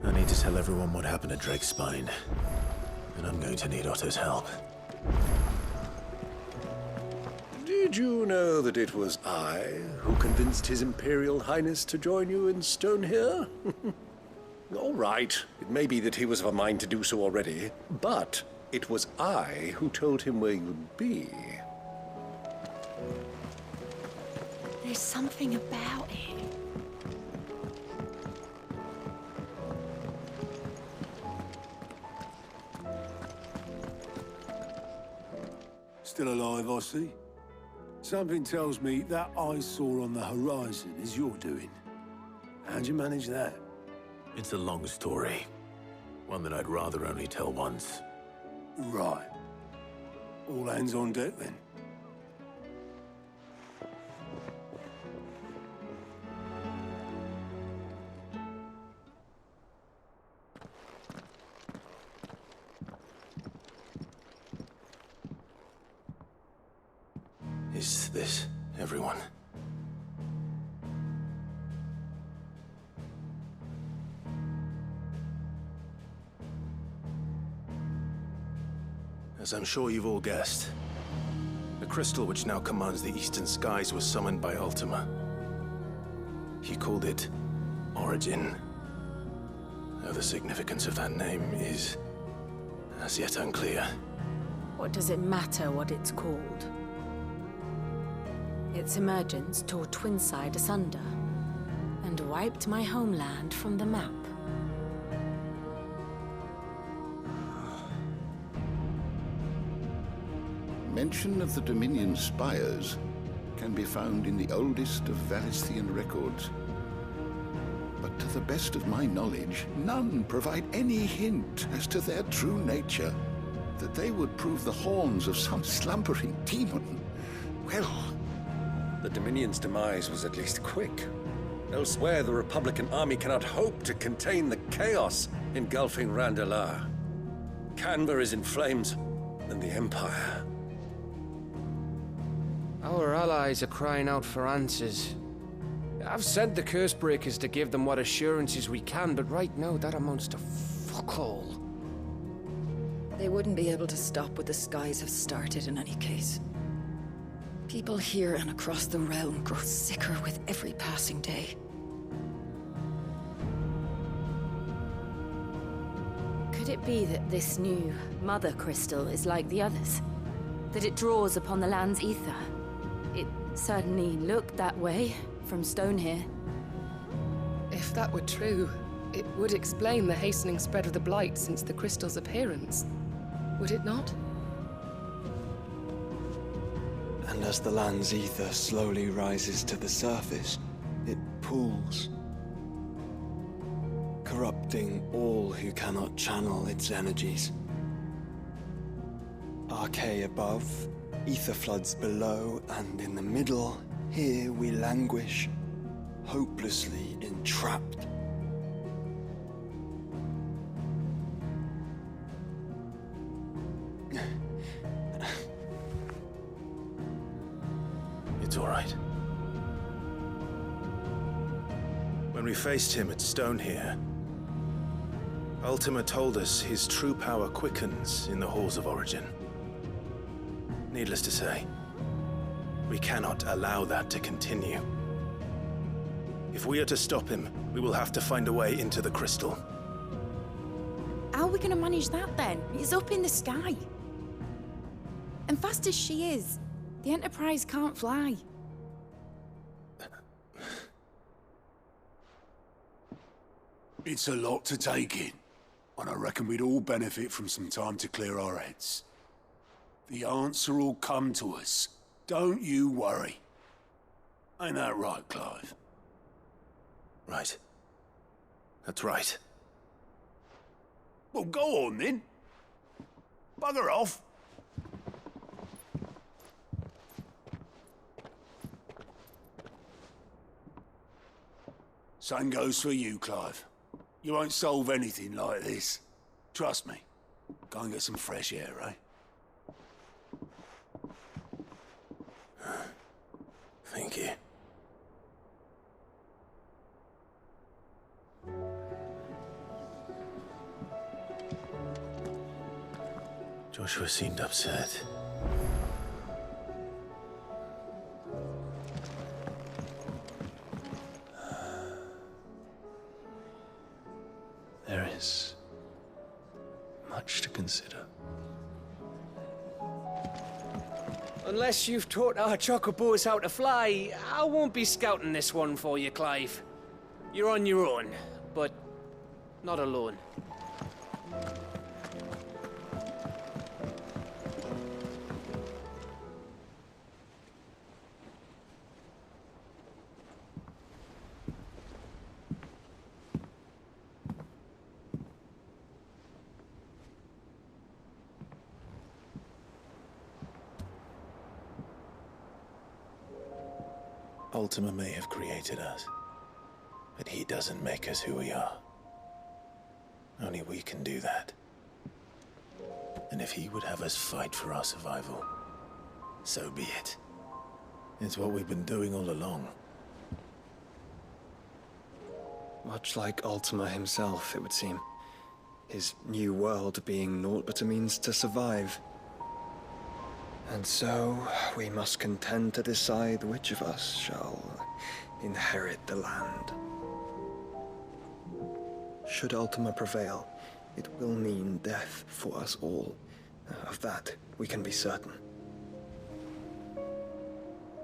I need to tell everyone what happened at Drake's Spine, and I'm going to need Otto's help. Did you know that it was I who convinced His Imperial Highness to join you in Stone here? All right, it may be that he was of a mind to do so already, but it was I who told him where you'd be. There's something about it. Still alive, I see. Something tells me that I saw on the horizon is your doing. How'd you manage that? It's a long story. One that I'd rather only tell once. Right. All hands on deck, then. Is this everyone? As I'm sure you've all guessed, the crystal which now commands the eastern skies was summoned by Ultima. He called it Origin. Though the significance of that name is as yet unclear. What does it matter what it's called? Its emergence tore Twinside asunder and wiped my homeland from the map. Mention of the Dominion spires can be found in the oldest of Valisthian records. But to the best of my knowledge, none provide any hint as to their true nature. That they would prove the horns of some slumbering demon. Well... The Dominion's demise was at least quick. Elsewhere, the Republican army cannot hope to contain the chaos engulfing Randalar. Canberra is in flames, and the Empire. Our allies are crying out for answers. I've sent the Cursebreakers to give them what assurances we can, but right now that amounts to fuck all. They wouldn't be able to stop what the skies have started in any case. People here and across the realm grow sicker with every passing day. Could it be that this new Mother Crystal is like the others? That it draws upon the land's ether? It certainly looked that way from Stone here. If that were true, it would explain the hastening spread of the Blight since the crystal's appearance. Would it not? And as the land's ether slowly rises to the surface, it pools, corrupting all who cannot channel its energies. Archay above, ether floods below, and in the middle, here we languish, hopelessly entrapped. It's all right. When we faced him at Stone here, Ultima told us his true power quickens in the halls of Origin. Needless to say, we cannot allow that to continue. If we are to stop him, we will have to find a way into the crystal. How are we going to manage that then? It's up in the sky. And fast as she is, the Enterprise can't fly. It's a lot to take in, and I reckon we'd all benefit from some time to clear our heads. The answer will come to us. Don't you worry. Ain't that right, Clive? Right. That's right. Well, go on then. Bugger off. Same goes for you, Clive. You won't solve anything like this. Trust me. Go and get some fresh air, eh? Thank you. Joshua seemed upset. There is much to consider. Unless you've taught our chocobos how to fly, I won't be scouting this one for you, Clive. You're on your own, but not alone. Ultima may have created us, but he doesn't make us who we are. Only we can do that. And if he would have us fight for our survival, so be it. It's what we've been doing all along. Much like Ultima himself, it would seem. His new world being naught but a means to survive. And so, we must contend to decide which of us shall inherit the land. Should Ultima prevail, it will mean death for us all. Of that, we can be certain.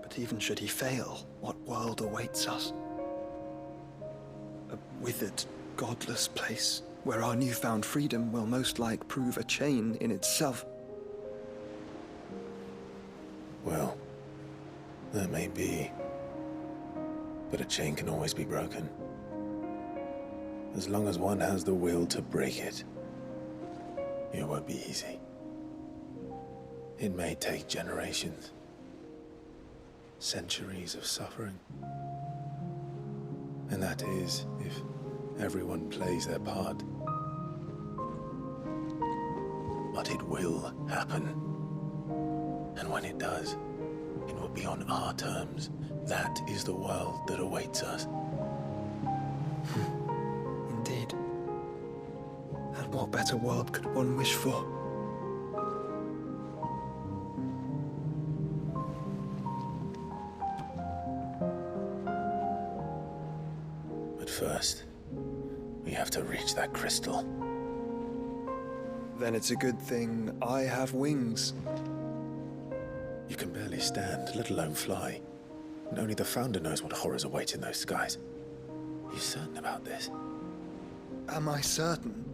But even should he fail, what world awaits us? A withered, godless place, where our newfound freedom will most like prove a chain in itself. Well, that may be. But a chain can always be broken. As long as one has the will to break it. It won't be easy. It may take generations. Centuries of suffering. And that is, if everyone plays their part. But it will happen. And when it does, it will be on our terms. That is the world that awaits us. Indeed. And what better world could one wish for? But first, we have to reach that crystal. Then it's a good thing I have wings. You can barely stand, let alone fly. And only the Founder knows what horrors await in those skies. Are you certain about this? Am I certain?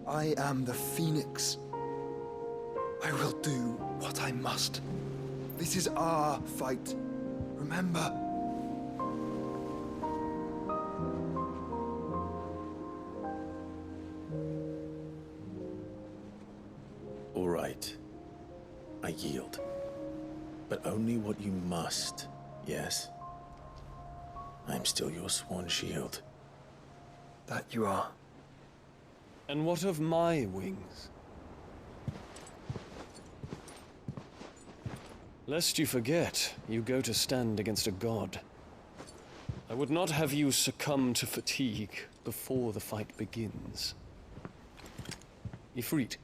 I am the Phoenix. I will do what I must. This is our fight. Remember? All right. I yield. But only what you must, yes? I'm still your sworn shield. That you are. And what of my wings? Lest you forget, you go to stand against a god. I would not have you succumb to fatigue before the fight begins. Ifrit,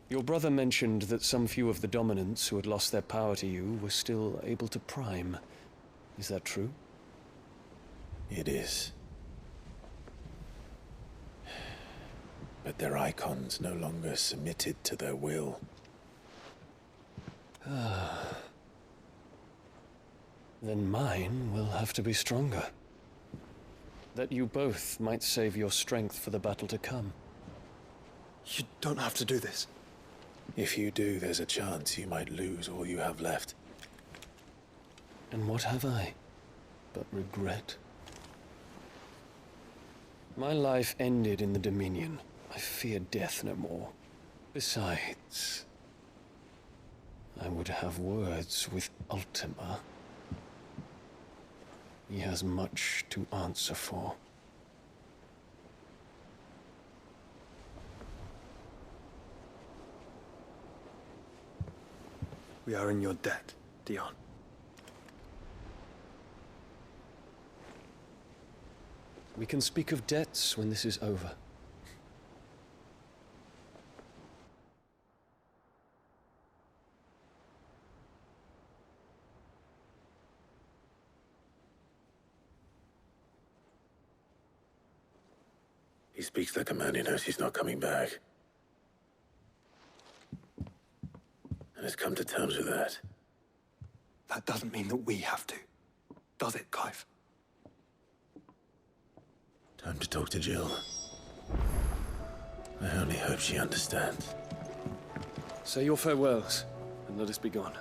your brother mentioned that some few of the dominants who had lost their power to you were still able to prime. Is that true? It is. But their icons no longer submitted to their will. Then mine will have to be stronger. That you both might save your strength for the battle to come. You don't have to do this. If you do, there's a chance you might lose all you have left. And what have I but regret? My life ended in the Dominion. I fear death no more. Besides, I would have words with Ultima. He has much to answer for. We are in your debt, Dion. We can speak of debts when this is over. He speaks like a man who knows he's not coming back. And has come to terms with that. That doesn't mean that we have to, does it, Clive? Time to talk to Jill. I only hope she understands. Say your farewells, and let us be gone.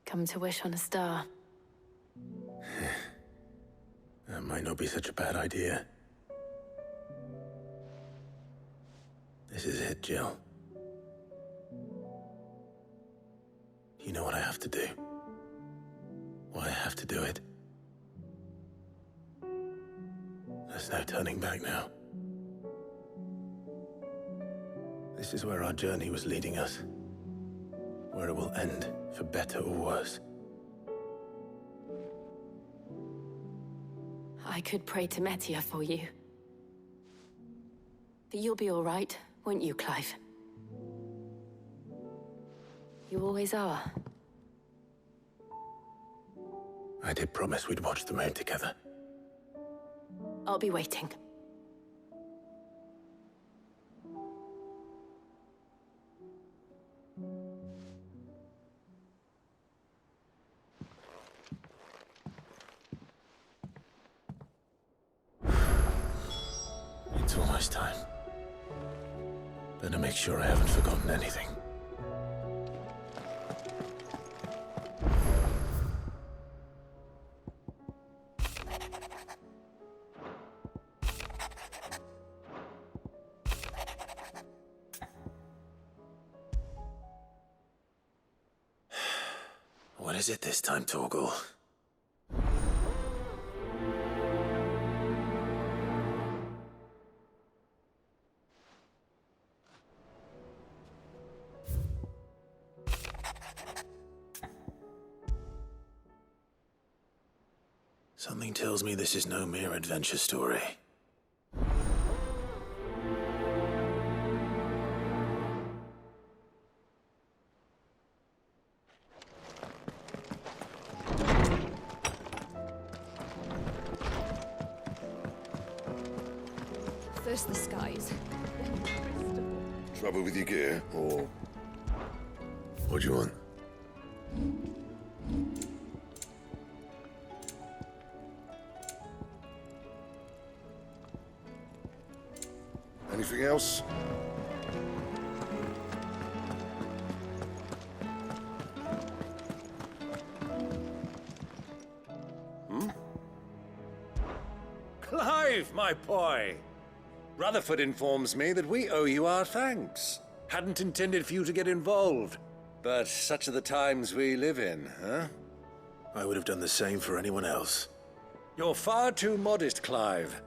Come to wish on a star. That might not be such a bad idea. This is it, Jill. You know what I have to do. Why I have to do it. There's no turning back now. This is where our journey was leading us. Where it will end, for better or worse. I could pray to Metia for you. But you'll be all right, won't you, Clive? You always are. I did promise we'd watch the moon together. I'll be waiting. It's almost time. Better make sure I haven't forgotten anything. What is it this time, Torgal? Something tells me this is no mere adventure story. First the skies. Trouble with your gear, or what do you want? Anything else? Clive, my boy! Rutherford informs me that we owe you our thanks. Hadn't intended for you to get involved, but such are the times we live in, huh? I would have done the same for anyone else. You're far too modest, Clive.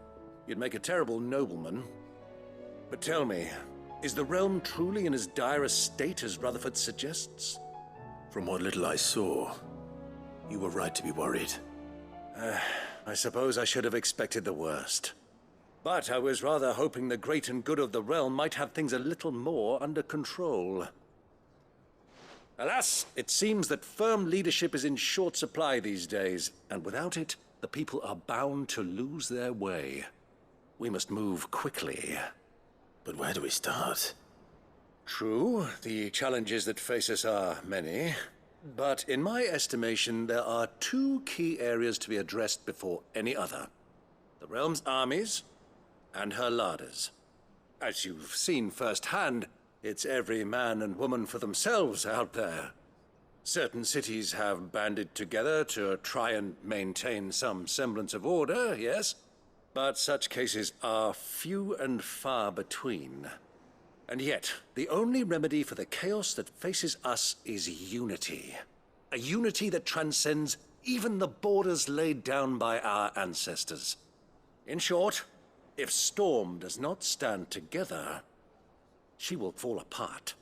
You'd make a terrible nobleman. But tell me, is the realm truly in as dire a state as Rutherford suggests? From what little I saw, you were right to be worried. I suppose I should have expected the worst. But I was rather hoping the great and good of the realm might have things a little more under control. Alas, it seems that firm leadership is in short supply these days, and without it, the people are bound to lose their way. We must move quickly. But where do we start? True, the challenges that face us are many. But in my estimation, there are two key areas to be addressed before any other. The realm's armies and her larders. As you've seen firsthand, it's every man and woman for themselves out there. Certain cities have banded together to try and maintain some semblance of order, yes? But such cases are few and far between. And yet, the only remedy for the chaos that faces us is unity. A unity that transcends even the borders laid down by our ancestors. In short, If Storm does not stand together, she will fall apart.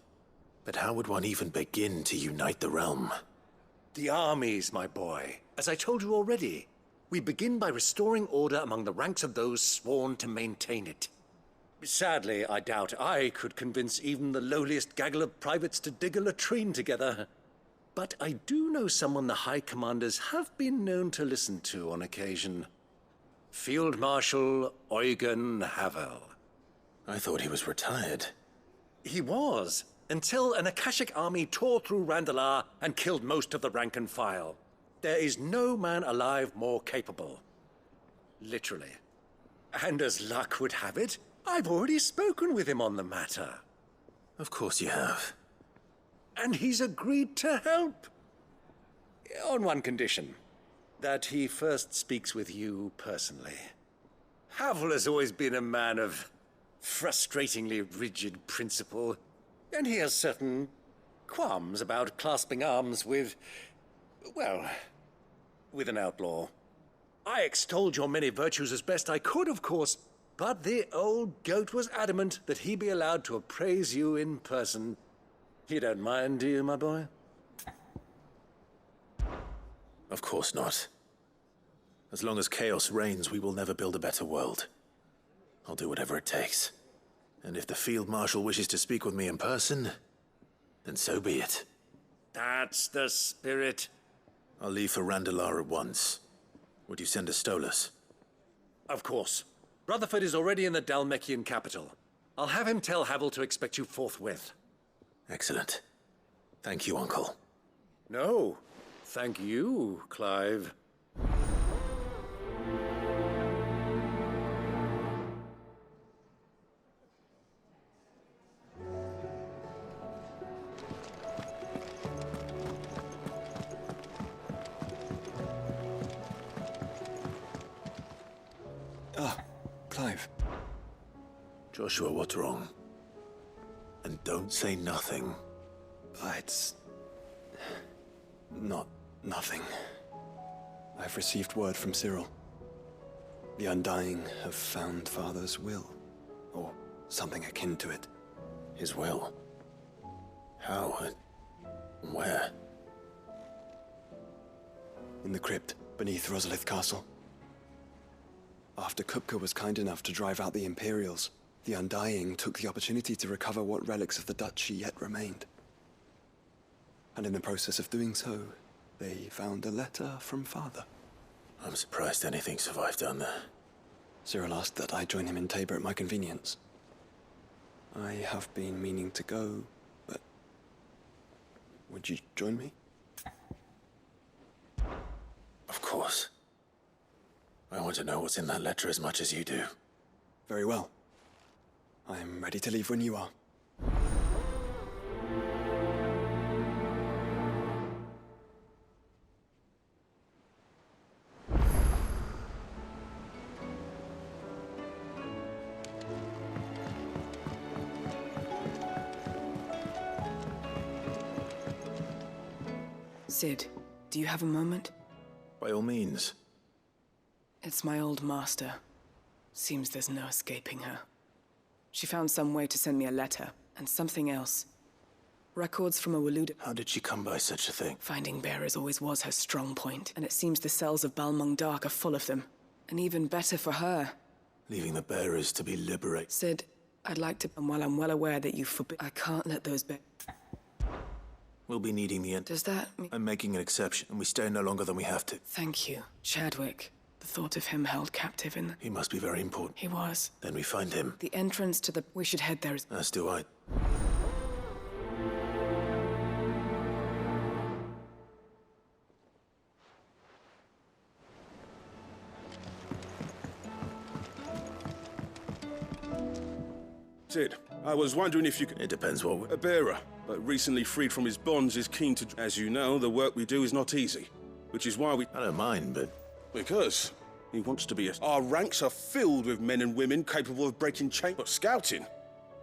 But how would one even begin to unite the realm? The armies, my boy. As I told you already, we begin by restoring order among the ranks of those sworn to maintain it. Sadly, I doubt I could convince even the lowliest gaggle of privates to dig a latrine together. But I do know someone the High Commanders have been known to listen to on occasion. Field Marshal Eugen Havel. I thought he was retired. He was, until an Akashic army tore through Randalar and killed most of the rank and file. There is no man alive more capable. Literally. And as luck would have it, I've already spoken with him on the matter. Of course you have. And he's agreed to help. On one condition. That he first speaks with you personally. Havel has always been a man of frustratingly rigid principle, and he has certain qualms about clasping arms with, well, with an outlaw. I extolled your many virtues as best I could, of course, but the old goat was adamant that he be allowed to appraise you in person. You don't mind, do you, my boy? Of course not. As long as chaos reigns, we will never build a better world. I'll do whatever it takes. And if the Field Marshal wishes to speak with me in person, then so be it. That's the spirit. I'll leave for Randalar at once. Would you send a Stolas? Of course. Rutherford is already in the Dalmekian capital. I'll have him tell Havel to expect you forthwith. Excellent. Thank you, Uncle. No, thank you, Clive. Clive. Joshua, what's wrong? And don't say nothing. It's not nothing. I've received word from Cyril. The Undying have found Father's will, or something akin to it. His will? How and where? In the crypt beneath Rosalith Castle. After Kupka was kind enough to drive out the Imperials, the Undying took the opportunity to recover what relics of the Duchy yet remained. And in the process of doing so, they found a letter from Father. I'm surprised anything survived down there. Cyril asked that I join him in Tabor at my convenience. I have been meaning to go, but would you join me? Of course. I want to know what's in that letter as much as you do. Very well. I am ready to leave when you are. Sid, do you have a moment? By all means. It's my old master. Seems there's no escaping her. She found some way to send me a letter, and something else. Records from a Waluda. How did she come by such a thing? Finding bearers always was her strong point, and it seems the cells of Balmung Dark are full of them. And even better for her. Leaving the bearers to be liberated. Sid, I'd like to, and while I'm well aware that you forbid, I can't let those We'll be needing the end. Does that mean... I'm making an exception, and we stay no longer than we have to. Thank you. Chadwick. The thought of him held captive in the... He must be very important. He was. Then we find him. The entrance to the... We should head there. As do I. Sid, I was wondering if you could... It depends what... A bearer, but recently freed from his bonds, is keen to... As you know, the work we do is not easy. Which is why we... I don't mind, but... Because he wants to be a... Our ranks are filled with men and women capable of breaking chains. But scouting,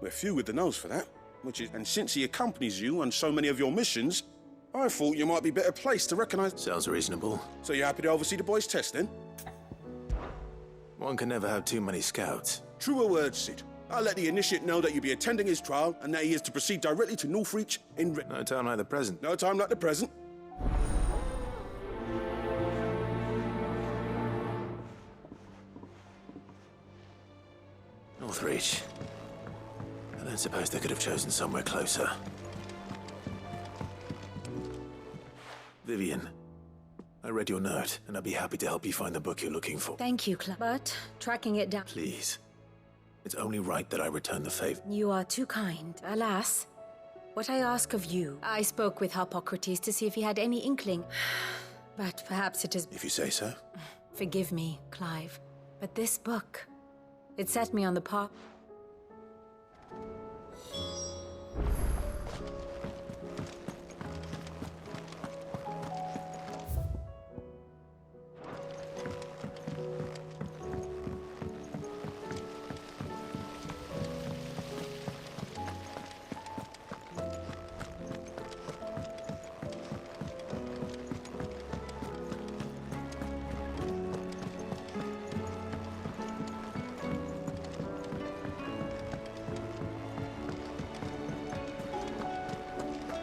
we're few with the nose for that. Which is... And since he accompanies you on so many of your missions, I thought you might be better placed to recognize... Sounds reasonable. So you're happy to oversee the boys' test, then? One can never have too many scouts. Truer words, Sid. I'll let the initiate know that you'll be attending his trial and that he is to proceed directly to Northreach in... No time like the present. No time like the present. Northreach. I don't suppose they could have chosen somewhere closer. Vivian, I read your note, and I'd be happy to help you find the book you're looking for. Thank you, Clive. But tracking it down... Please. It's only right that I return the favor. You are too kind. Alas, what I ask of you... I spoke with Harpocrates to see if he had any inkling. But perhaps it is... If you say so. Forgive me, Clive. But this book... It set me on the path...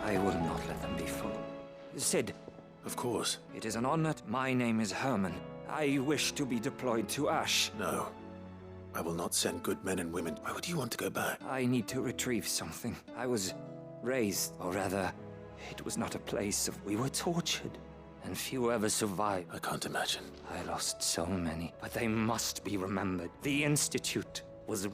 I will not let them be fooled. Sid. Of course. It is an honor. My name is Herman. I wish to be deployed to Ash. No. I will not send good men and women. Why would you want to go back? I need to retrieve something. I was raised, or rather, it was not a place of... We were tortured, and few ever survived. I can't imagine. I lost so many, but they must be remembered. The Institute was...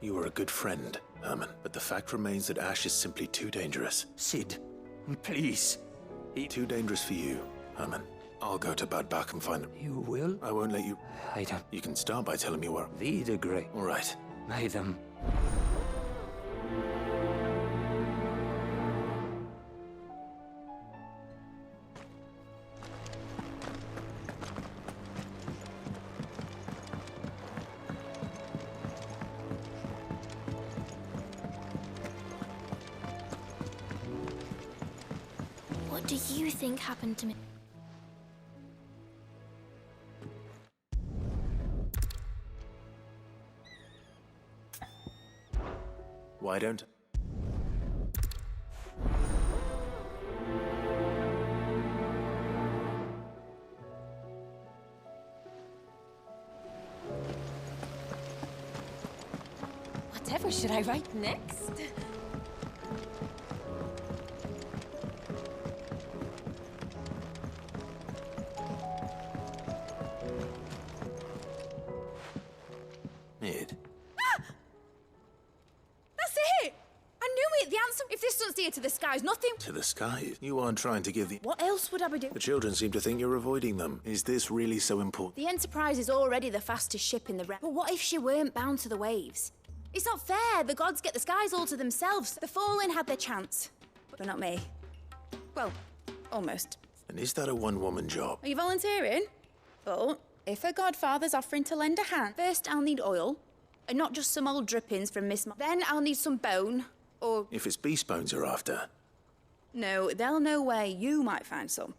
You were a good friend, Herman, but the fact remains that Ash is simply too dangerous. Sid, please. Too dangerous for you, Herman. I'll go to Bad Bach and find them. You will? I won't let you... I don't... You can start by telling me where... Vida Grey. All right. May them... What do you think happened to me? Why don't... Whatever should I write next? Mid. That's it! I knew it! The answer... If this doesn't steer to the skies, nothing... To the sky? You aren't trying to give the... What else would I be doing? The children seem to think you're avoiding them. Is this really so important? The Enterprise is already the fastest ship in the realm. But what if she weren't bound to the waves? It's not fair. The gods get the skies all to themselves. The Fallen had their chance. But not me. Well, almost. And is that a one-woman job? Are you volunteering? But if a godfather's offering to lend a hand, first I'll need oil, and not just some old drippings from Miss Then I'll need some bone, or... If it's beast bones you're after. No, they'll know where you might find some.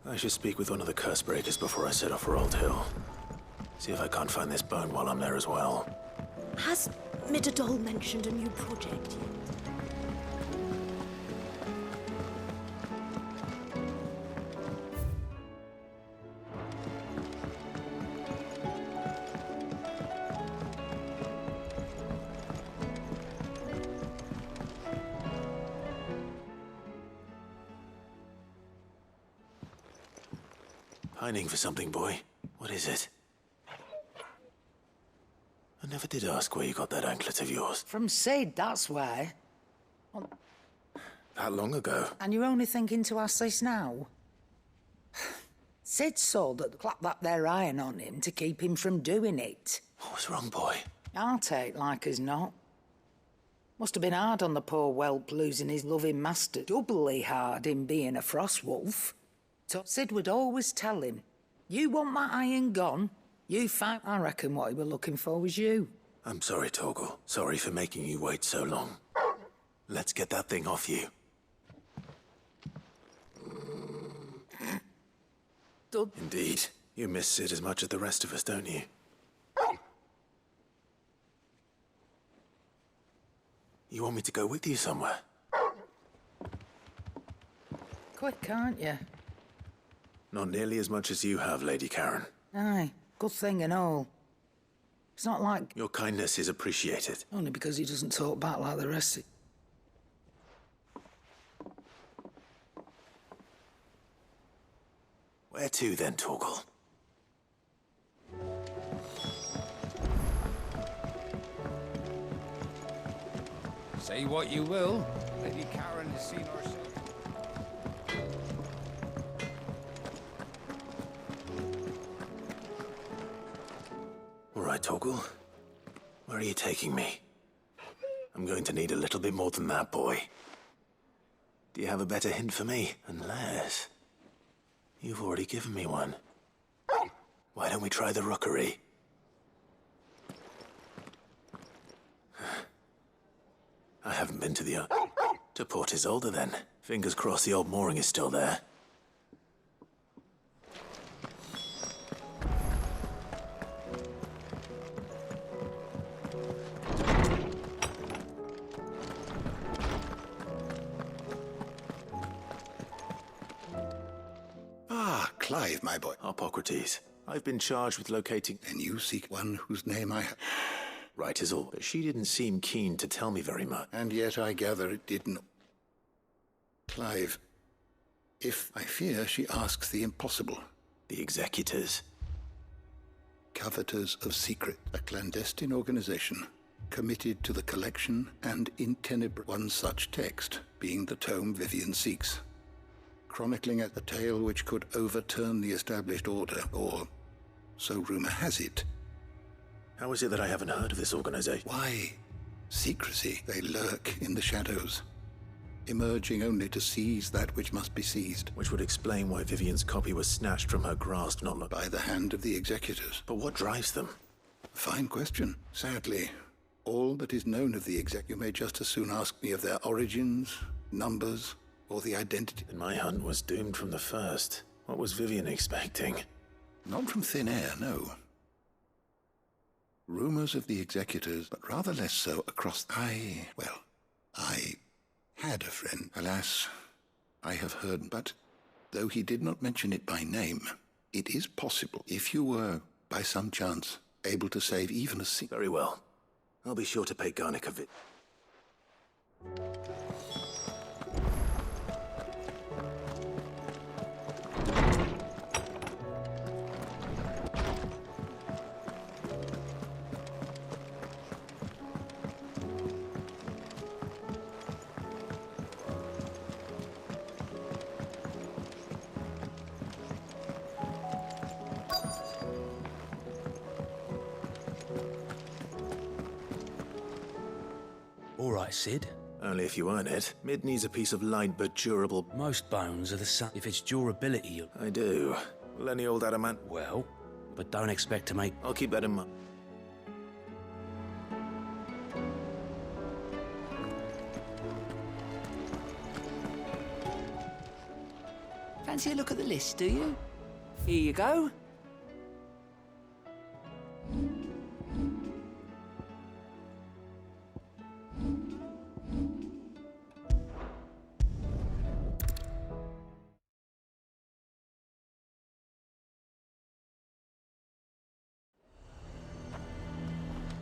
I should speak with one of the curse breakers before I set off for Old Hill. See if I can't find this bone while I'm there as well. Has Midadol mentioned a new project yet? Pining for something, boy. What is it? I never did ask where you got that anklet of yours. From Sid, that's why. That long ago? And you're only thinking to ask this now? Sid saw that clap that there iron on him to keep him from doing it. What was wrong, boy? I'll take like as not. Must have been hard on the poor whelp losing his loving master. Doubly hard in being a frost wolf. So Sid would always tell him, you want my iron gone? You fight. I reckon what he were looking for was you. I'm sorry, Torgal. Sorry for making you wait so long. Let's get that thing off you. done. Indeed. You miss Sid as much as the rest of us, don't you? You want me to go with you somewhere? Quick, can't you? Not nearly as much as you have, Lady Karen. Aye, good thing and all. It's not like... Your kindness is appreciated. Only because he doesn't talk back like the rest of... Where to then, Torgal? Say what you will, Lady Karen has seen herself. All right, Torgal. Where are you taking me? I'm going to need a little bit more than that, boy. Do you have a better hint for me? Unless... you've already given me one. Why don't we try the rookery? I haven't been to the... to Port Isolde, then. Fingers crossed the old mooring is still there. Ah, Clive, my boy. Hippocrates. I've been charged with locating... And you seek one whose name I have... Right is all. But she didn't seem keen to tell me very much. And yet I gather it didn't. Clive, I fear she asks the impossible. The Executors. Coveters of Secret, a clandestine organization committed to the collection and in tenebrae. One such text being the tome Vivian seeks, chronicling a tale which could overturn the established order, or so rumor has it. How is it that I haven't heard of this organization? Why? Secrecy. They lurk in the shadows, emerging only to seize that which must be seized. Which would explain why Vivian's copy was snatched from her grasp not long... By the hand of the Executors. But what drives them? Fine question. Sadly, all that is known of the You may just as soon ask me of their origins, numbers, or the identity. Then my hunt was doomed from the first. What was Vivian expecting? Not from thin air, no. Rumors of the Executors, but rather less so across... I had a friend. Alas, I have heard, but though he did not mention it by name, it is possible, if you were, by some chance, able to save even a Very well. I'll be sure to pay Garnick a visit. All right, Sid. Only if you earn it. Mid needs a piece of light but durable... Most bones are the same. If it's durability, you... I do. Will any old adamant... Well, but don't expect to make... I'll keep that in mind. Fancy a look at the list, do you? Here you go.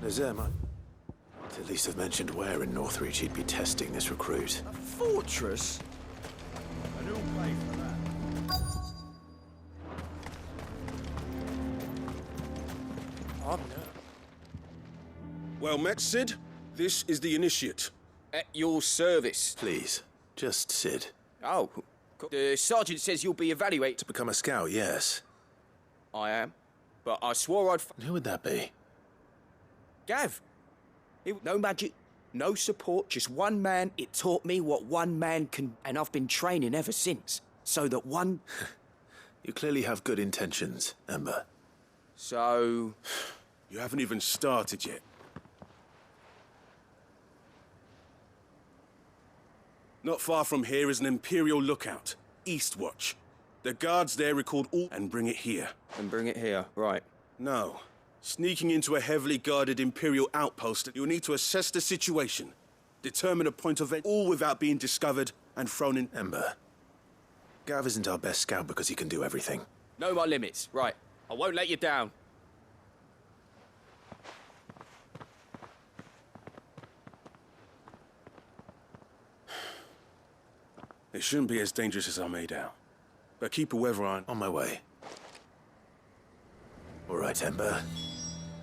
Nazem, at least have mentioned where in Northreach he'd be testing this recruit. A fortress? A new place for that. Oh, no. Well met, Sid. This is the Initiate. At your service. Please, just Sid. Oh, the sergeant says you'll be evaluated. To become a scout, yes. I am. But I swore I'd... And who would that be? Gav. No magic, no support, just one man. It taught me what one man can... And I've been training ever since. So that one... You clearly have good intentions, Ember. So... You haven't even started yet. Not far from here is an Imperial lookout, Eastwatch. The guards there record all and bring it here. And bring it here, right. No. Sneaking into a heavily guarded Imperial outpost, you'll need to assess the situation, determine a point of entry, all without being discovered and thrown in. Ember, Gav isn't our best scout because he can do everything. Know my limits, right. I won't let you down. It shouldn't be as dangerous as I made out. But keep a weather on. On my way. All right, Ember.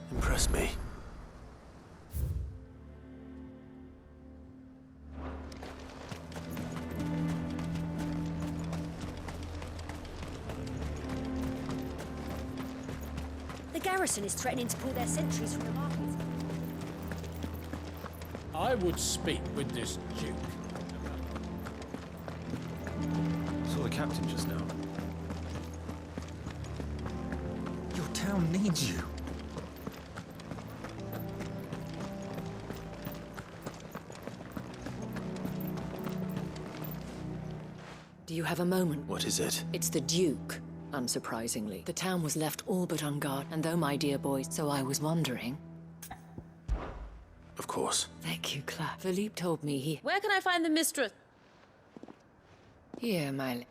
Impress me. The garrison is threatening to pull their sentries from the market. I would speak with this Duke. Saw the captain just now. Your town needs you. Do you have a moment? What is it? It's the Duke, unsurprisingly. The town was left all but unguarded, and though my dear boy, so I was wondering... Of course. Thank you, Claire. Philippe told me he... Where can I find the mistress? Here, my...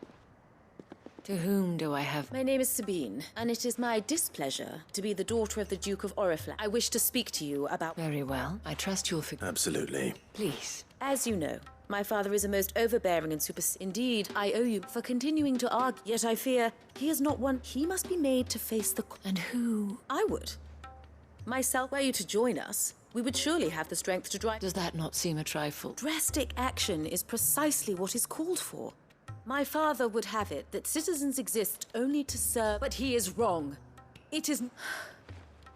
To whom do I have... My name is Sabine, and it is my displeasure to be the daughter of the Duke of Oriflamme. I wish to speak to you about... Very well. I trust you'll forgive... Absolutely. Please. As you know, my father is a most overbearing and Indeed, I owe you for continuing to argue. Yet I fear he is not one. He must be made to face the... And who? I would. Myself, were you to join us, we would surely have the strength to drive... Does that not seem a trifle? Drastic action is precisely what is called for. My father would have it that citizens exist only to serve... But he is wrong. It is...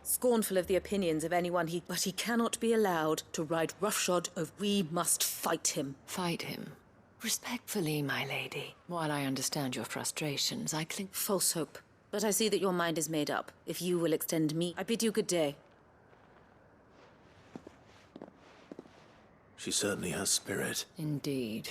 Scornful of the opinions of anyone but he cannot be allowed to ride roughshod over... We must fight him. Fight him? Respectfully, my lady. While I understand your frustrations, I cling... False hope. But I see that your mind is made up. If you will extend me, I bid you good day. She certainly has spirit. Indeed.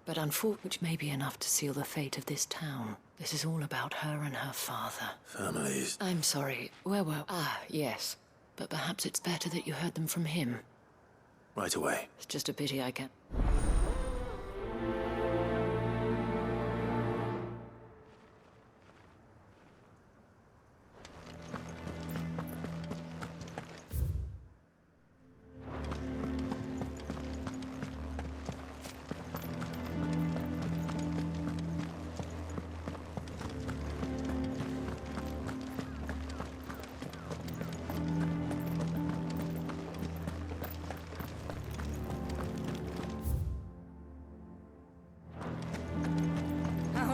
But unfortunately, which may be enough to seal the fate of this town. This is all about her and her father. Families. I'm sorry. Where were... Ah, yes. But perhaps it's better that you heard them from him. Right away. It's just a pity I can't...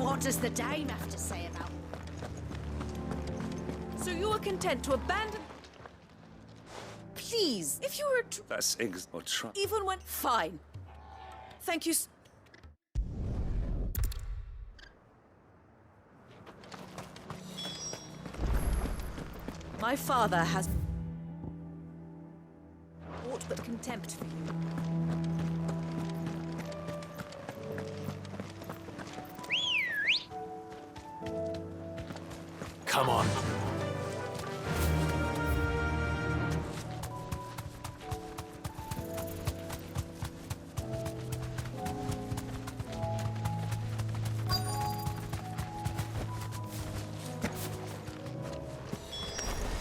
What does the dame have to say about... So you are content to abandon... Please, if you were... That's or try. Even when... Fine. Thank you... My father has... aught but contempt for you. Come on.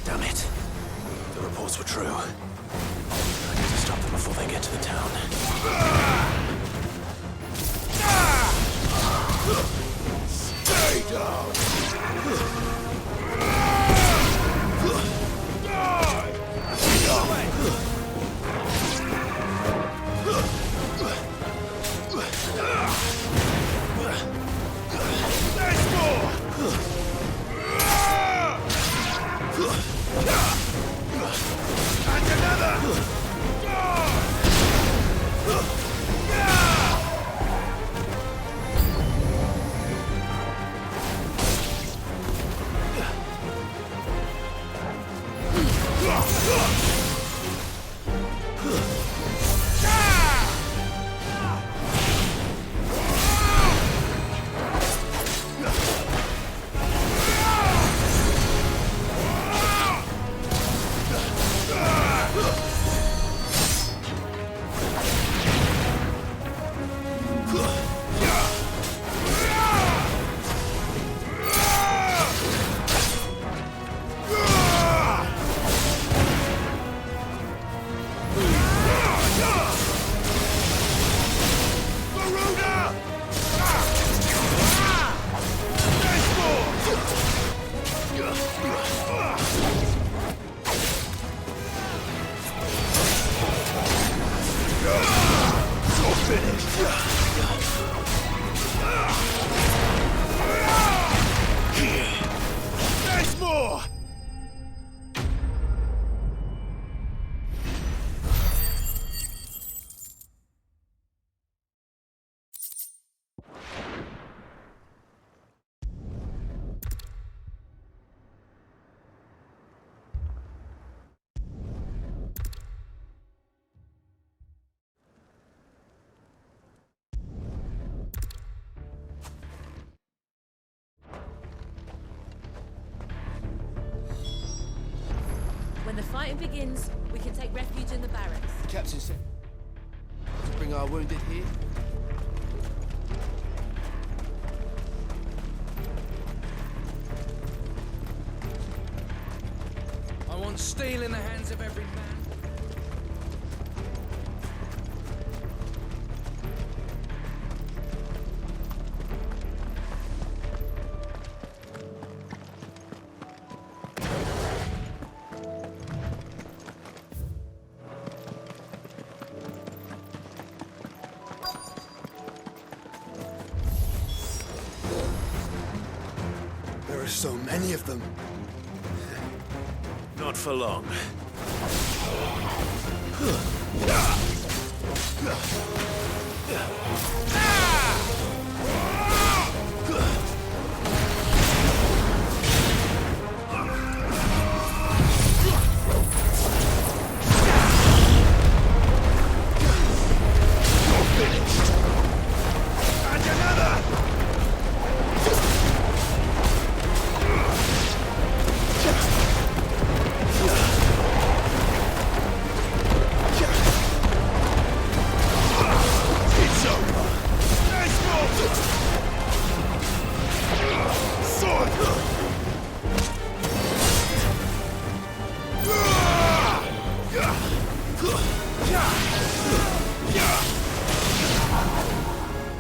Damn it. The reports were true. I need to stop them before they get to the town. Stay down! There's more! When the fighting begins, we can take refuge in the barracks. Captain said to bring our wounded here. I want steel in the hands of every man. There are so many of them. Not for long.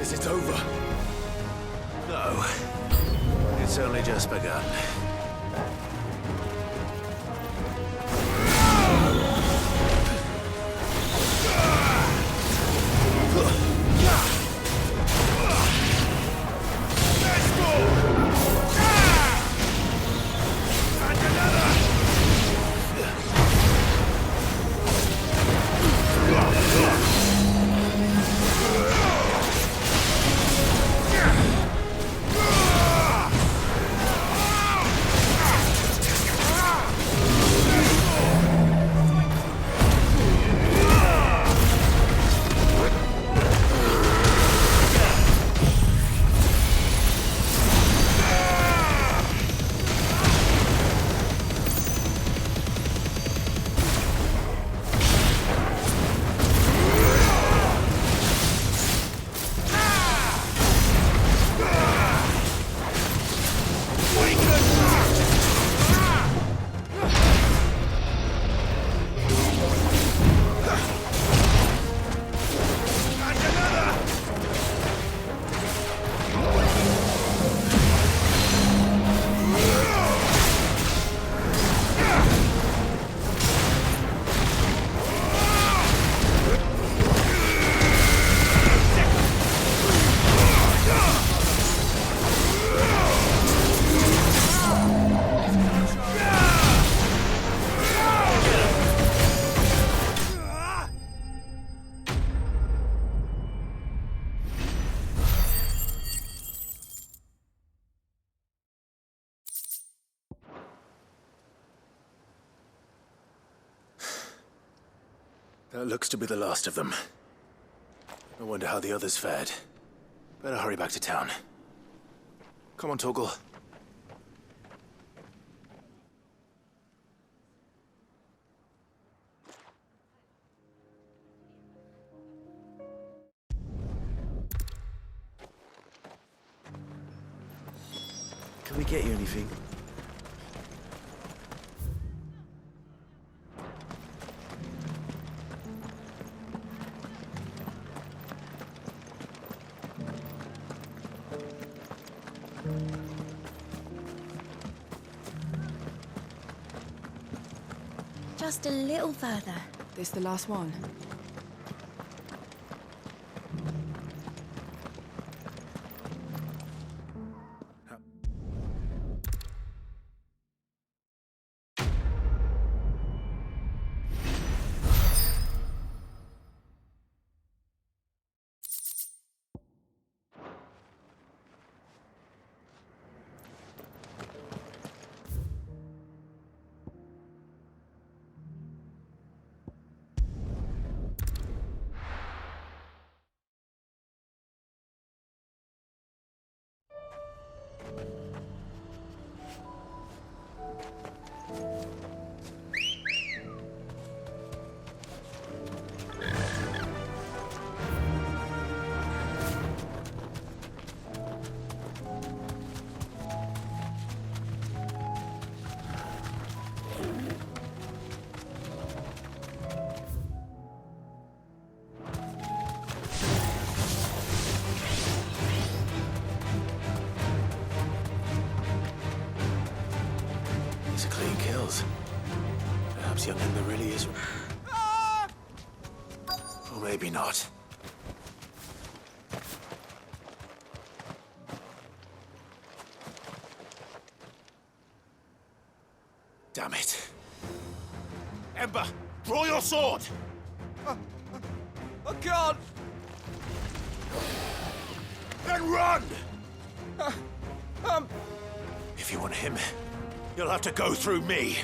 Is it over? No. It's only just begun. That looks to be the last of them. I wonder how the others fared. Better hurry back to town. Come on, Torgal. Can we get you anything? Just a little further. This the last one? tales. Perhaps young Ember really is... Or maybe not. Damn it. Ember, draw your sword! I can't! Then run! If you want him, you'll have to go through me.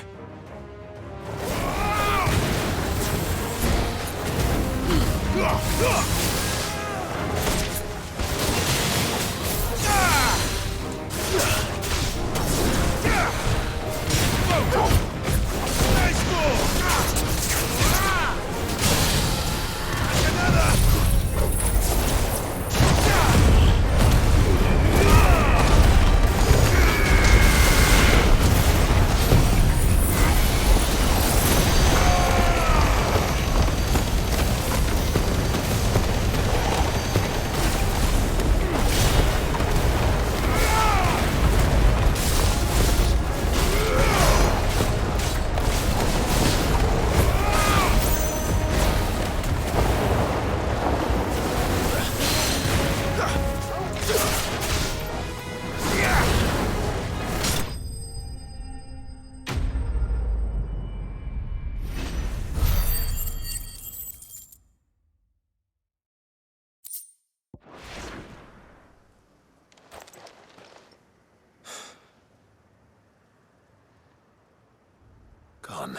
Gone.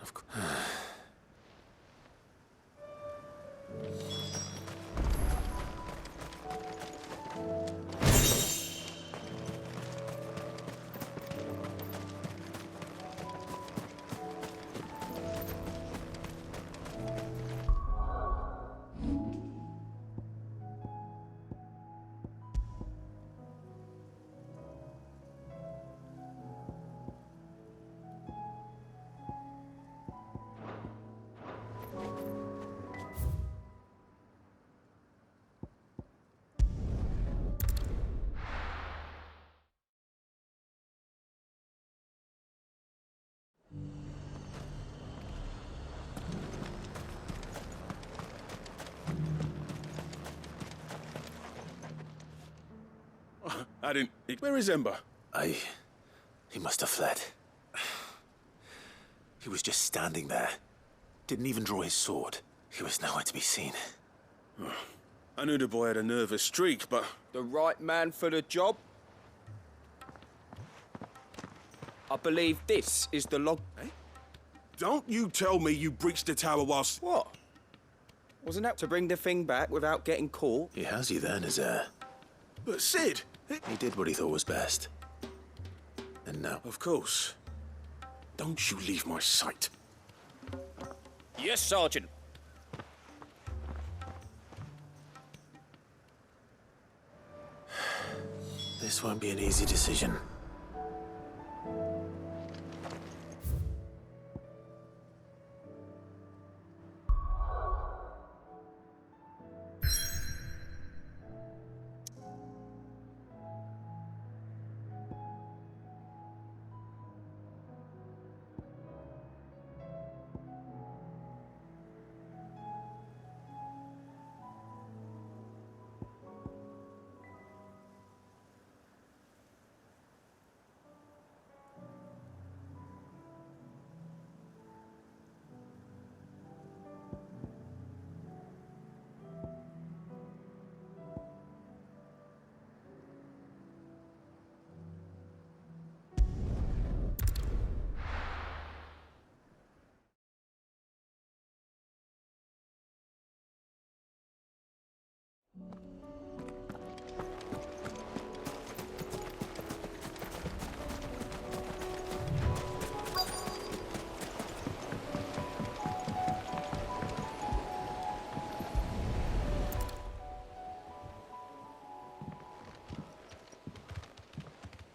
Of course. I didn't... Where is Ember? He must have fled. He was just standing there. Didn't even draw his sword. He was nowhere to be seen. I knew the boy had a nervous streak, but... The right man for the job? I believe this is the log... Eh? Don't you tell me you breached the tower whilst... What? Wasn't that to bring the thing back without getting caught? He has you then, his heir. But Sid... He did what he thought was best. And now... Of course. Don't you leave my sight. Yes, Sergeant. This won't be an easy decision.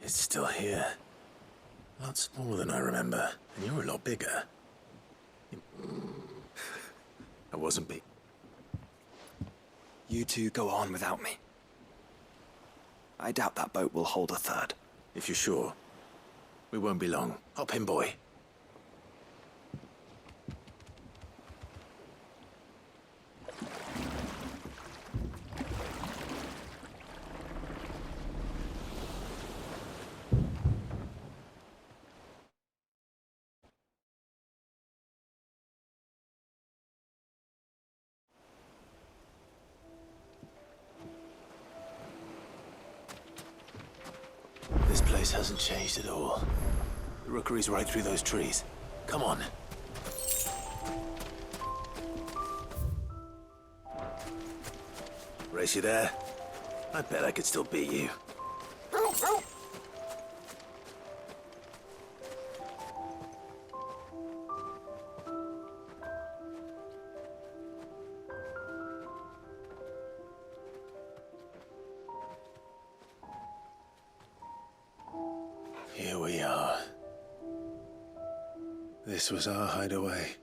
It's still here. A lot smaller than I remember, and you're a lot bigger. I wasn't big. You two go on without me. I doubt that boat will hold a third. If you're sure. We won't be long. Hop in, boy. This place hasn't changed at all. The rookery's right through those trees. Come on. Race you there? I bet I could still beat you. Here we are. This was our hideaway.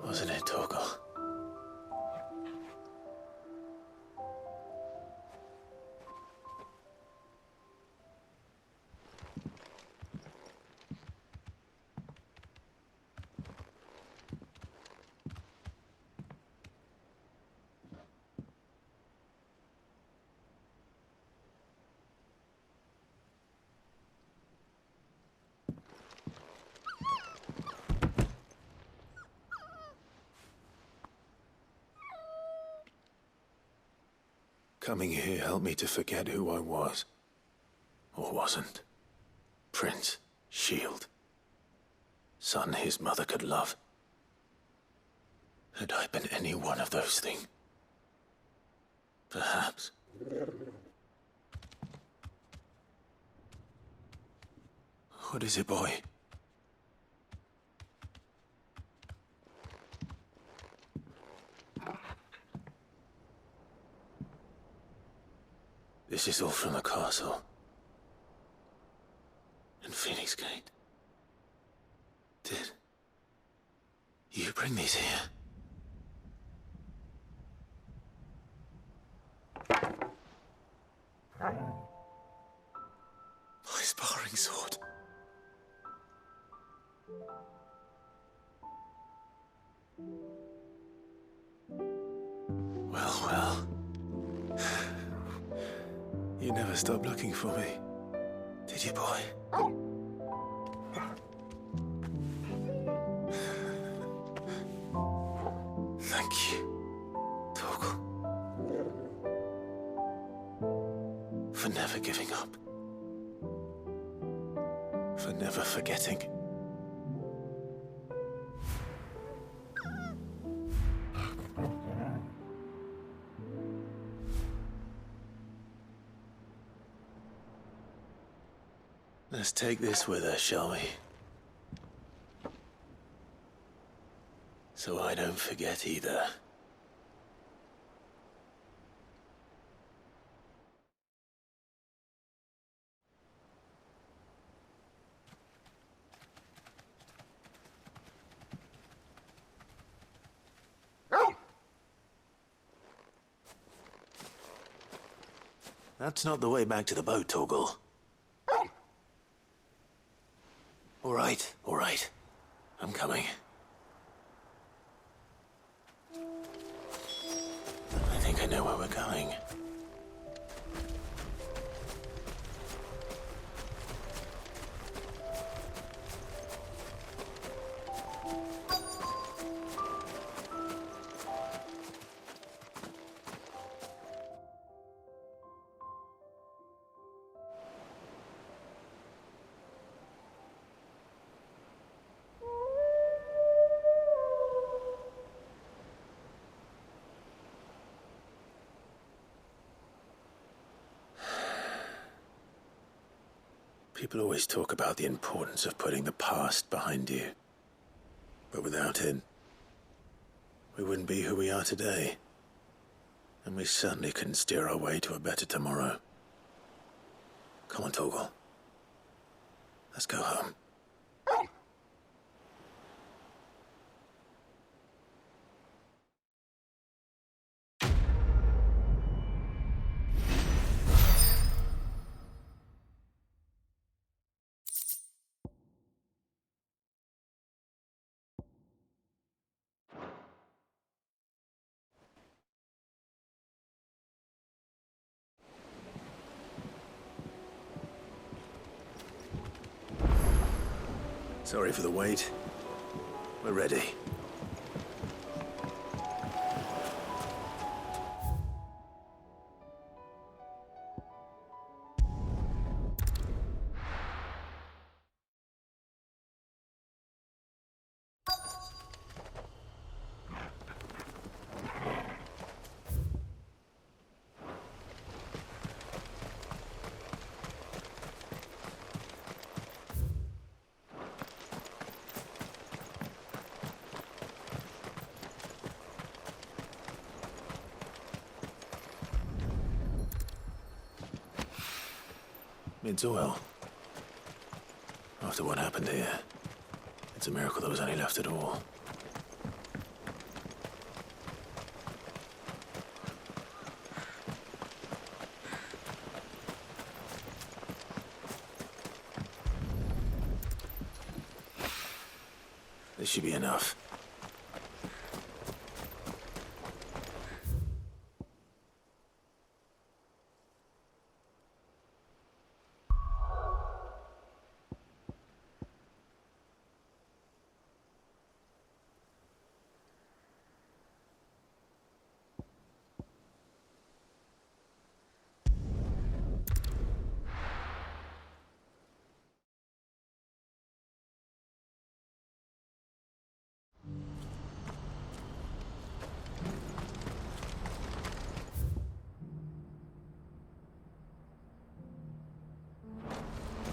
Wasn't it, Torgal? Coming here helped me to forget who I was. Or wasn't. Prince, shield. Son his mother could love. Had I been any one of those things? Perhaps. What is it, boy? This is all from the castle. And Phoenix Gate. Did you bring these here? My sparring sword. Well. You never stopped looking for me, did you, boy? Thank you, Torgal. For never giving up. For never forgetting. Let's take this with us, shall we? So I don't forget either. That's not the way back to the boat, Torgal. All right. I'm coming. I think I know where we're going. People always talk about the importance of putting the past behind you. But without it, we wouldn't be who we are today. And we certainly couldn't steer our way to a better tomorrow. Come on, Torgal. Let's go home. Sorry for the wait. We're ready. It's oil. After what happened here, it's a miracle there was any left at all. This should be enough.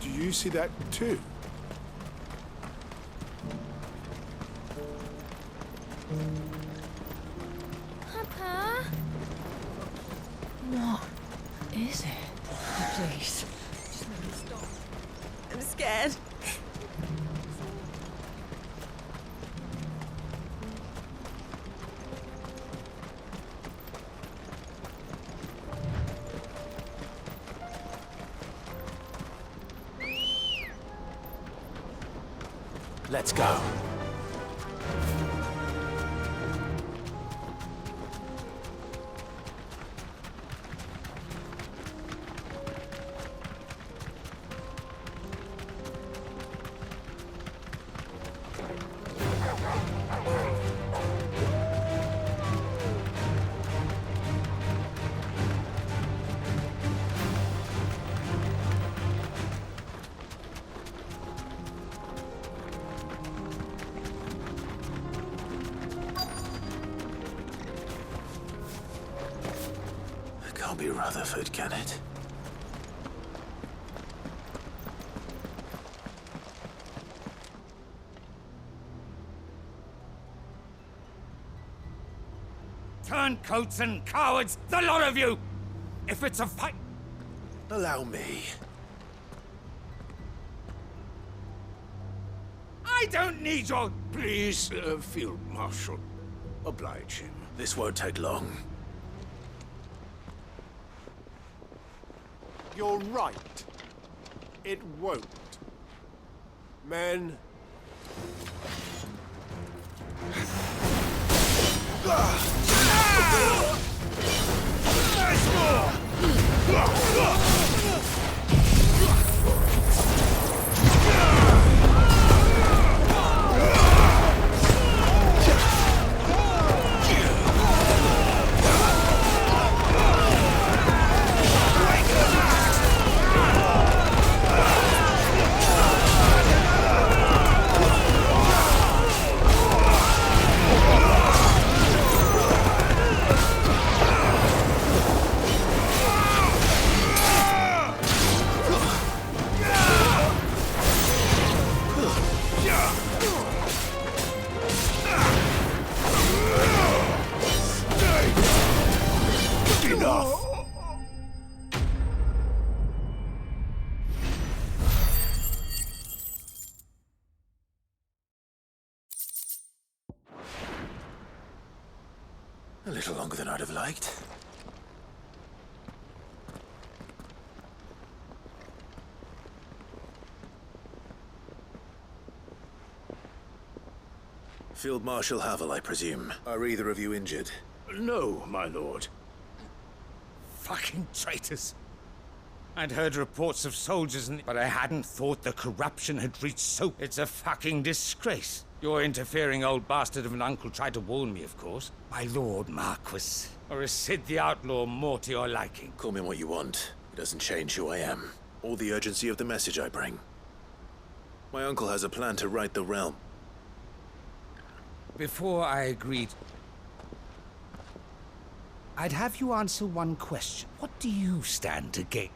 Do you see that too? Papa? What is it? Please. Stop. I'm scared. Let's go. Can't be Rutherford, can it? Turncoats and cowards, the lot of you! If it's a fight... Allow me. I don't need your... Please, Field Marshal. Oblige him. This won't take long. You're right. It won't. Men. There's more! A little longer than I'd have liked. Field Marshal Havel, I presume. Are either of you injured? No, my lord. Fucking traitors. I'd heard reports of soldiers, but I hadn't thought the corruption had reached so... It's a fucking disgrace. Your interfering old bastard of an uncle tried to warn me, of course. My lord Marquis. Or is Sid the outlaw more to your liking? Call me what you want. It doesn't change who I am, or the urgency of the message I bring. My uncle has a plan to right the realm. Before I agreed, I'd have you answer one question. What do you stand to gain?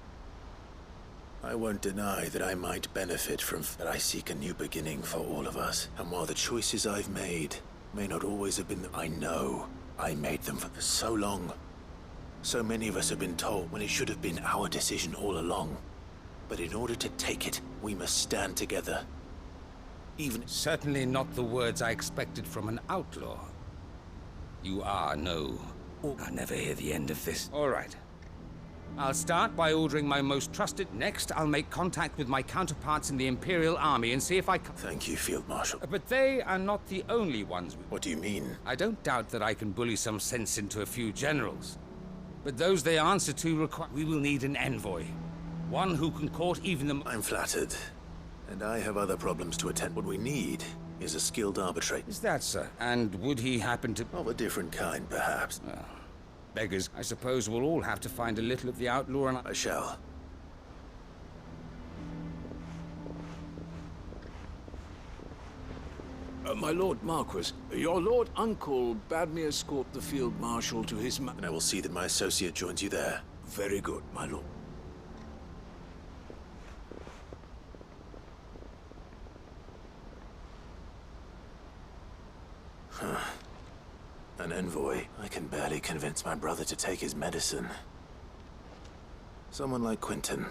I won't deny that I might benefit from that. I seek a new beginning for all of us. And while the choices I've made may not always have been, I know I made them for so long. So many of us have been told when it should have been our decision all along. But in order to take it, we must stand together. Even... Certainly not the words I expected from an outlaw. You are no... I'll never hear the end of this. All right. I'll start by ordering my most trusted. Next, I'll make contact with my counterparts in the Imperial Army and see if I can... Thank you, Field Marshal. But they are not the only ones. What do you mean? I don't doubt that I can bully some sense into a few generals. But those they answer to require... We will need an envoy. One who can court even the... I'm flattered. And I have other problems to attend. What we need is a skilled arbitrator. Is that, sir? And would he happen to... Of a different kind, perhaps. Well, beggars. I suppose we'll all have to find a little of the outlaw and... I shall. My Lord Marquis, your Lord Uncle bade me escort the Field Marshal to his And I will see that my associate joins you there. Very good, my lord. Huh. An envoy. I can barely convince my brother to take his medicine. Someone like Quentin.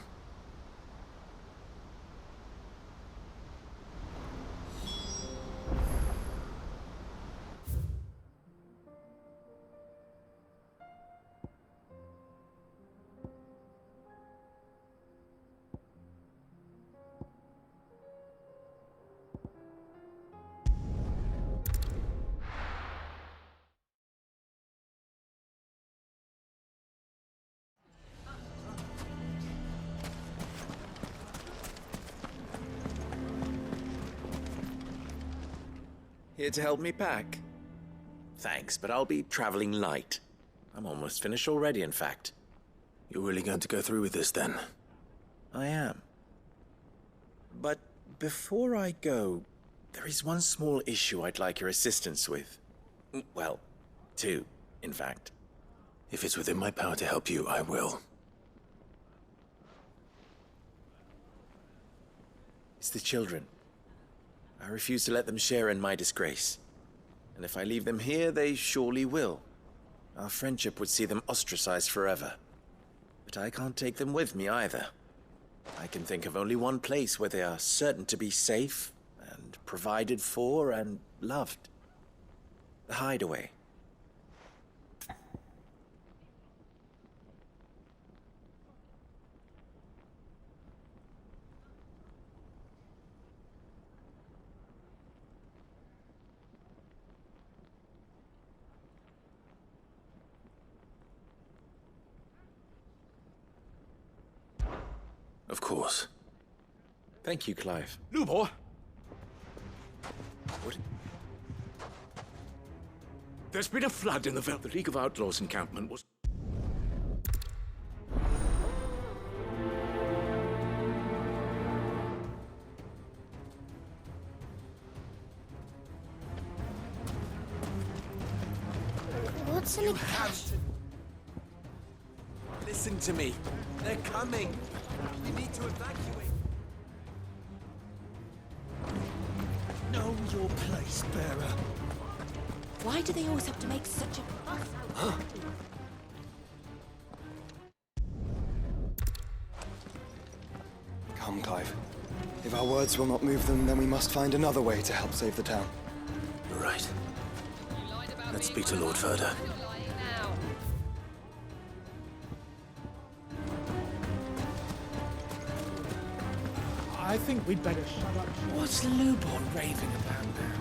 Here to help me pack? Thanks, but I'll be traveling light. I'm almost finished already, in fact. You're really going to go through with this, then? I am. But before I go, there is one small issue I'd like your assistance with. Well, two, in fact. If it's within my power to help you, I will. It's the children. I refuse to let them share in my disgrace. And if I leave them here, they surely will. Our friendship would see them ostracized forever. But I can't take them with me either. I can think of only one place where they are certain to be safe and provided for and loved. The Hideaway. Of course. Thank you, Clive. Lubor! What? There's been a flood in the Veld. The League of Outlaws encampment was... What's in it? Listen to me. They're coming. We need to evacuate. Know your place, bearer. Why do they always have to make such a fuss? Come, Clive. If our words will not move them, then we must find another way to help save the town. You're right. Let's speak to Lord Furder. I think we'd better shut up. What's Lubor raving about now?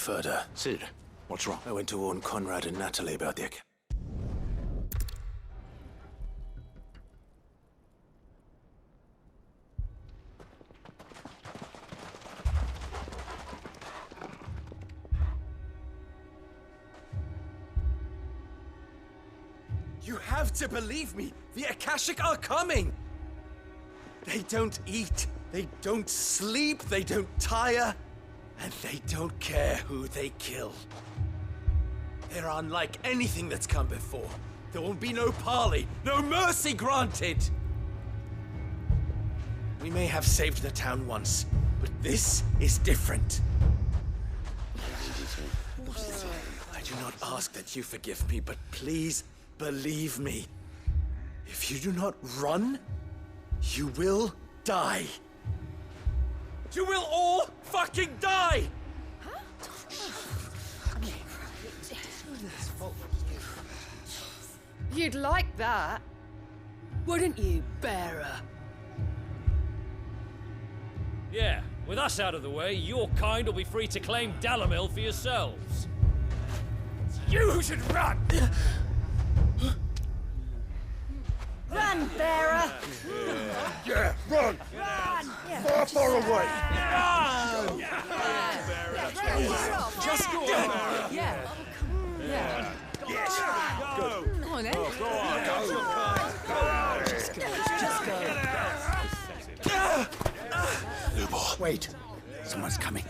further. Sid, what's wrong? I went to warn Conrad and Natalie about the... You have to believe me! The Akashic are coming! They don't eat, they don't sleep, they don't tire, and they don't care who they kill. They're unlike anything that's come before. There will be no parley, no mercy granted! We may have saved the town once, but this is different. I do not ask that you forgive me, but please believe me. If you do not run, you will die. You will all fucking die! You'd like that, wouldn't you, bearer? Yeah, with us out of the way, your kind will be free to claim Dalamil for yourselves. You should run! Run, bearer! Yeah, run! Run! Far away! Run! Just go on. Yeah. Yeah. Yes! Go! Go on then. Go on! Go! Just go. Just go. Lubor, wait. Someone's coming.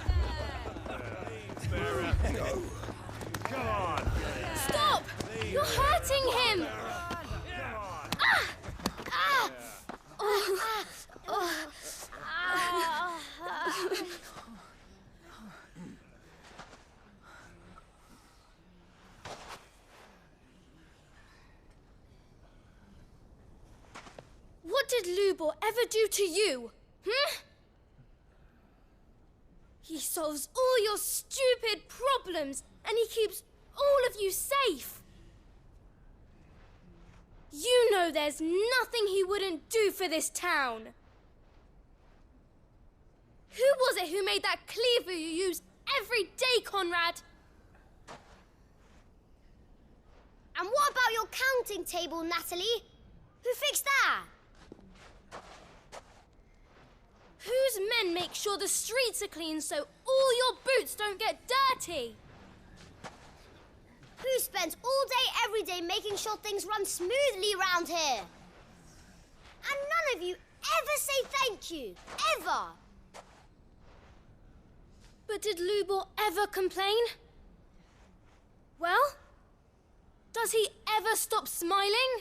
Stop! You're hurting him! What did Lubor ever do to you? He solves all your stupid problems, and he keeps all of you safe. You know there's nothing he wouldn't do for this town. Who was it who made that cleaver you use every day, Conrad? And what about your counting table, Natalie? Who fixed that? Whose men make sure the streets are clean so all your boots don't get dirty? Who spends all day, every day making sure things run smoothly around here? And none of you ever say thank you, ever. But did Lubor ever complain? Well, does he ever stop smiling?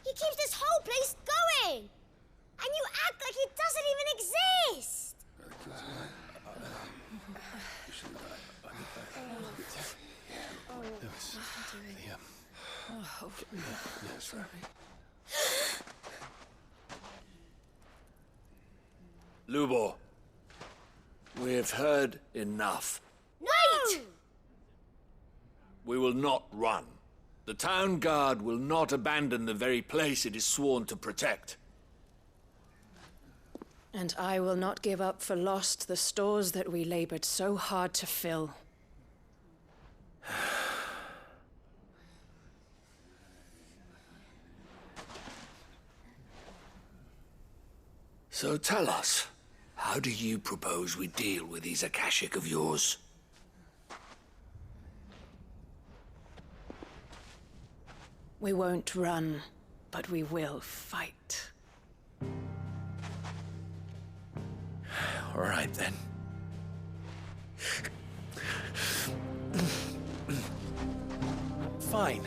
He keeps this whole place going. And you act like it doesn't even exist. Lubor, we've heard enough. Wait! We will not run. The town guard will not abandon the very place it is sworn to protect. And I will not give up for lost the stores that we labored so hard to fill. So tell us, how do you propose we deal with these Akashic of yours? We won't run, but we will fight. All right, then. Fine.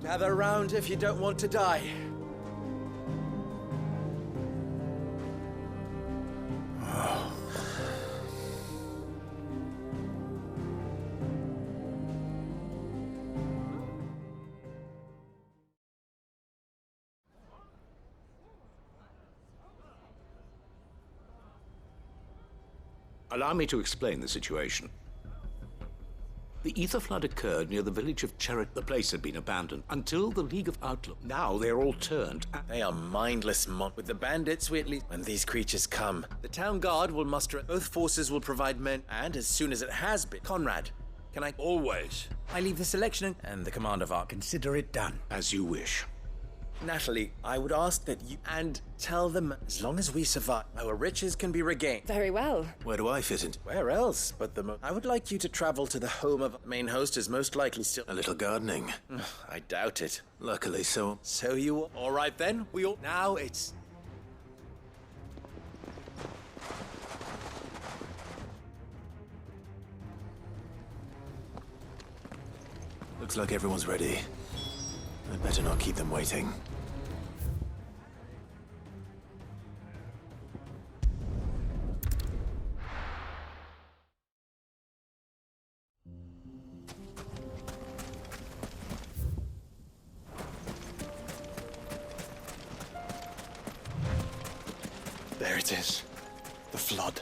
Gather round if you don't want to die. Allow me to explain the situation. The ether flood occurred near the village of Cherit. The place had been abandoned until the League of Outlaws. Now they're all turned. They are mindless With the bandits, we at least... When these creatures come, the town guard will muster... Both forces will provide men, and as soon as it has been... Conrad, can I... Always. I leave the selection and the command of our... Consider it done. As you wish. Natalie, I would ask that you... And tell them, as long as we survive, our riches can be regained. Very well. Where do I fit in? Where else but the... I would like you to travel to the home of... Main host is most likely still... A little gardening. I doubt it. Luckily so. So you... All right then, we all... Now it's... Looks like everyone's ready. I'd better not keep them waiting. There it is. The flood.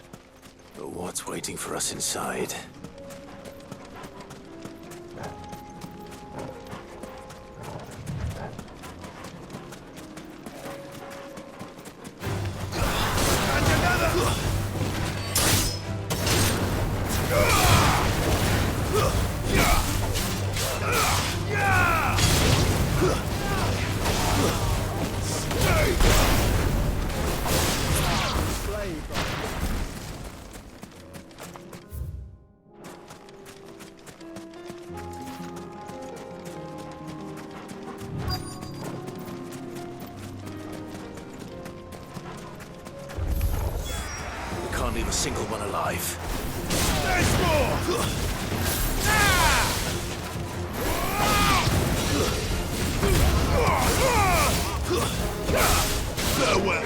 But what's waiting for us inside? Can't leave a single one alive. There's more! Farewell!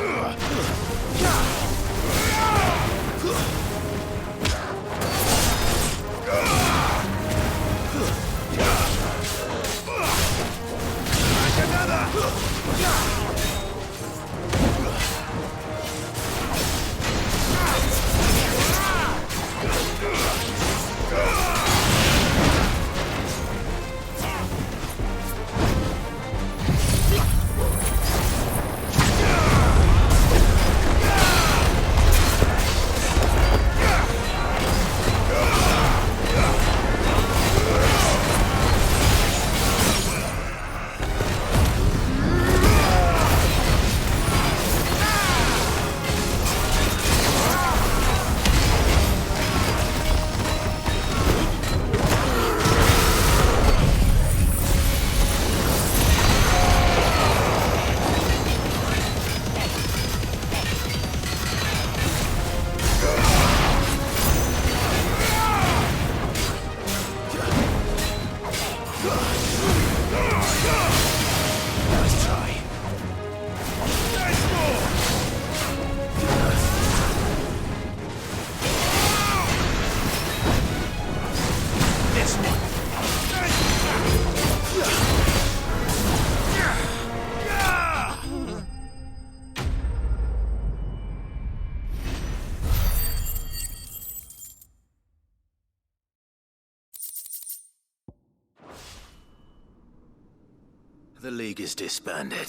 The League is disbanded.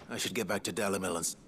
I should get back to Dalamil and...